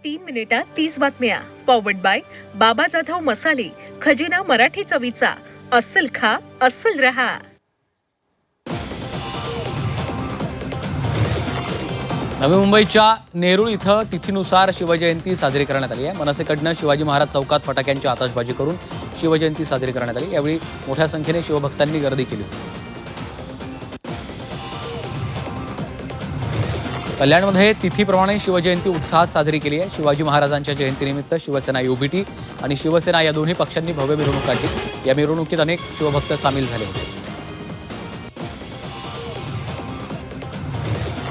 3 मिनिटात 30 बातम्या. Powered by बाबा जाधव मसाले, खजिना मराठी चवीचा. अस्सल खा, अस्सल रहा. नवी मुंबईच्या नेरूळ इथं तिथीनुसार शिवजयंती साजरी करण्यात आली आहे. मनसेकडनं शिवाजी महाराज चौकात फटाक्यांची आतषबाजी करून शिवजयंती साजरी करण्यात आली. यावेळी मोठ्या संख्येने शिवभक्तांनी गर्दी केली होती. कल्याणमध्ये तिथीप्रमाणे शिवजयंती उत्साहात साजरी केली आहे. शिवाजी महाराजांच्या जयंतीनिमित्त शिवसेना युबीटी आणि शिवसेना या दोन्ही पक्षांनी भव्य मिरवणूक काढली. या मिरवणुकीत अनेक शिवभक्त सामील झाले होते.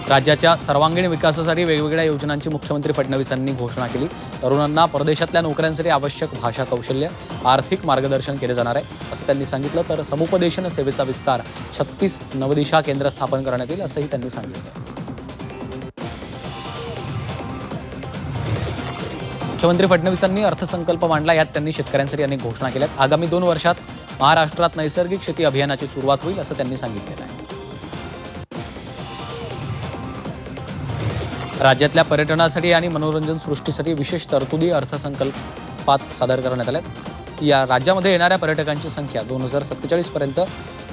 राज्याच्या सर्वांगीण विकासासाठी वेगवेगळ्या योजनांची मुख्यमंत्री फडणवीसांनी घोषणा केली. तरुणांना परदेशातल्या नोकऱ्यांसाठी आवश्यक भाषा कौशल्य, आर्थिक मार्गदर्शन केले जाणार आहे असं त्यांनी सांगितलं. तर समुपदेशन सेवेचा विस्तार 36 नवदिशा केंद्र स्थापन करण्यात येईल असंही त्यांनी सांगितलं. मुख्यमंत्री फडणवीसांनी अर्थसंकल्प मांडला. यात त्यांनी शेतकऱ्यांसाठी अनेक घोषणा केल्यात. आगामी 2 वर्षात महाराष्ट्रात नैसर्गिक शेती अभियानाची सुरुवात होईल असं त्यांनी सांगितलेलं आहे. राज्यातल्या पर्यटनासाठी आणि मनोरंजन सृष्टीसाठी विशेष तरतुदी अर्थसंकल्पात सादर करण्यात आल्यात. या राज्यामध्ये येणाऱ्या पर्यटकांची संख्या 2047 पर्यंत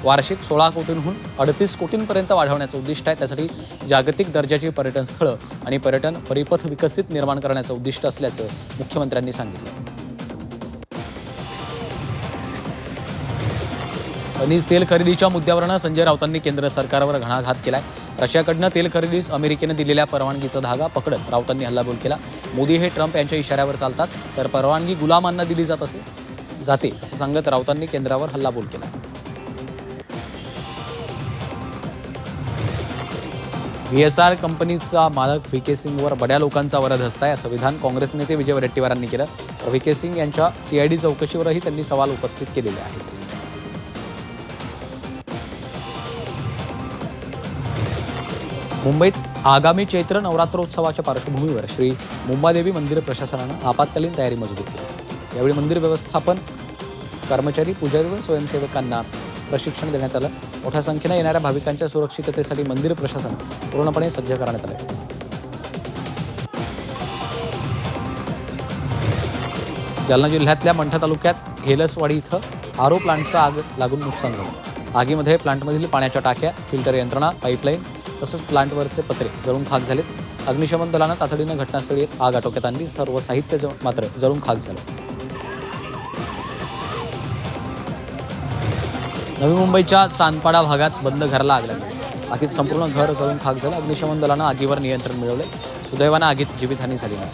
वार्षिक 16 कोटींहून 38 कोटींपर्यंत वाढवण्याचं उद्दिष्ट आहे. त्यासाठी जागतिक दर्जाची पर्यटन स्थळं आणि पर्यटन परिपथ विकसित निर्माण करण्याचं उद्दिष्ट असल्याचं मुख्यमंत्र्यांनी सांगितलं. खनिज तेल खरेदीच्या मुद्द्यावरून संजय राऊतांनी केंद्र सरकारवर घणाघात केलाय. रशियाकडनं तेल खरेदीस अमेरिकेनं दिलेल्या परवानगीचा धागा पकडत राऊतांनी हल्लाबोल केला. मोदी हे ट्रम्प यांच्या इशाऱ्यावर चालतात, तर परवानगी गुलामांना दिली जाते असं सांगत राऊतांनी केंद्रावर हल्लाबोल केला. VSR कंपनीचा मालक VK सिंगवर बड्या लोकांचा वरदहस्त आहे असं विधान काँग्रेस नेते विजय वडेट्टीवारांनी केलं. तर VK सिंग यांच्या CID चौकशीवरही त्यांनी सवाल उपस्थित केलेले आहेत. मुंबईत आगामी चैत्र नवरात्रोत्सवाच्या पार्श्वभूमीवर श्री मुंबादेवी मंदिर प्रशासनानं आपत्कालीन तयारी मजबूत केली. यावेळी मंदिर व्यवस्थापन कर्मचारी, पुजारी व स्वयंसेवकांना प्रशिक्षण देण्यात आलं. मोठ्या संख्येने येणाऱ्या भाविकांच्या सुरक्षिततेसाठी मंदिर प्रशासन पूर्णपणे सज्ज करण्यात आलं. जालना जिल्ह्यातल्या मंठा तालुक्यात हेलसवाडी इथं आरो प्लांटचा आग लागून नुकसान झालं. आगीमध्ये प्लांटमधील पाण्याच्या टाक्या, फिल्टर यंत्रणा, पाईपलाईन तसंच प्लांटवरचे पत्रे जळून खाक झालेत. अग्निशमन दलानं तातडीनं घटनास्थळी येत आग आटोक्यात आणली. सर्व साहित्य मात्र जळून खाक झालं. नवी मुंबईच्या सानपाडा भागात बंद घराला आग लागली. आगीत संपूर्ण घर जळून खाक झालं. अग्निशमन दलानं आगीवर नियंत्रण मिळवले. सुदैवानं आगीत जीवितहानी झाली नाही.